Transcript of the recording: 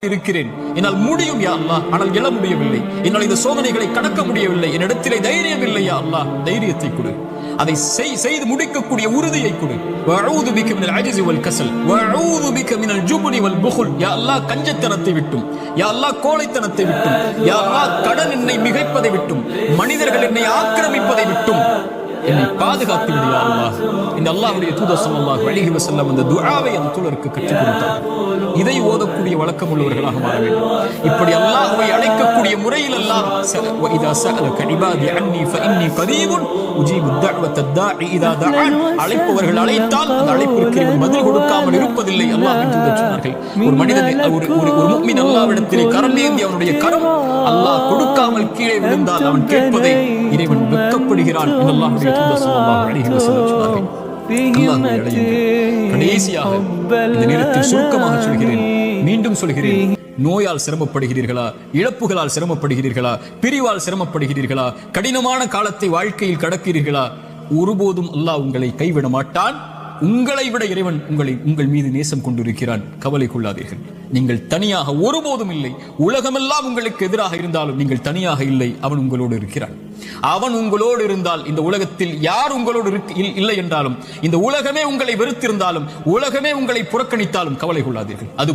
இருக்கிறேன். என்னால் முடியும் யா அல்லாஹ், ஆனால் எழ முடியவில்லை. என்னால் இந்த சோதனைகளை கடக்க முடியவில்லை. என்னிடத்திலே தைரியம் இல்லை யா அல்லாஹ், தைரியத்தை கொடு. அதை செய்து முடிக்கக்கூடிய உறுதியை கொடு. வஅஊது பிக மினல் அஜ்ஸி வல் கஸல் வஅஊது பிக மினல் ஜுப்னி வல் புஹுல். யா அல்லாஹ், கஞ்சத்தனத்தை விட்டும், யா அல்லாஹ், கோழைத்தனத்தை விட்டும், யா அல்லாஹ், கடன் என்னை மிகைப்பதை விட்டும், மனிதர்கள் என்னை ஆக்கிரமிப்பதை விட்டும் என்னை பாதுகாத்து விடு யா அல்லாஹ். இந்த அல்லாஹ்வுடைய தூதர் ஸல்லல்லாஹு அலைஹி வஸல்லம் அந்த துஆவை அந்த தூதருக்கு கற்றுக் கொடுத்தார். இதை ஓதக்கூடிய வழக்கம் உள்ளவர்களாக மாற வேண்டும். இப்படி அல்லாஹ்வை அழைக்கக்கூடிய முறையில் அல்லாஹ் وَإِذَا سَأَلَكَ عِبَادِي عَنِّي فَإِنِّي قَرِيبٌ أُجِيبُ دَعْوَةَ الدَّاعِ إِذَا دَعَانِ. அழைப்பவர்கள் அழைத்தால் அந்த அழைப்பிற்கு பதில் கொடுக்காமல் இருப்பதில்லை அல்லாஹ்வின் தூதர் சொன்னார்கள். ஒரு மனிதன் ஒரு முஃமின் அல்லாஹ்விடத்திலே கரம் ஏந்தி அவனுடைய கரம் அல்லாஹ் கொடுக்காமல் கீழே விழுந்தால் அவன் கேட்பதை இறைவன் வெட்கப்படுகிறான் என்று அல்லாஹ்வுடைய தூதர் ஸல்லல்லாஹு அலைஹி வஸல்லம் சொன்னார்கள். கடைசியாக இந்த நேரத்தில் சுருக்கமாக சொல்கிறேன், மீண்டும் சொல்கிறேன். நோயால் சிரமப்படுகிறீர்களா, இழப்புகளால் சிரமப்படுகிறீர்களா, பிரிவால் சிரமப்படுகிறீர்களா, கடினமான காலத்தை வாழ்க்கையில் கடக்கிறீர்களா, ஒருபோதும் அல்லாஹ் உங்களை கைவிட மாட்டான். உங்களை விட இறைவன் உங்கள் மீது நேசம் கொண்டிருக்கிறான். கவலை கொள்ளாதீர்கள். நீங்கள் தனியாக ஒருபோதும் இல்லை. உலகமெல்லாம் உங்களுக்கு எதிராக இருந்தாலும் நீங்கள் தனியாக இல்லை. அவன் உங்களோடு இருக்கிறான். அவன் உங்களோடு இருந்தால் இந்த உலகத்தில் யார் உங்களோடு இல்லை என்றாலும், இந்த உலகமே உங்களை வெறுத்திருந்தாலும், உலகமே உங்களை புறக்கணித்தாலும் கவலை கொள்ளாதீர்கள். அது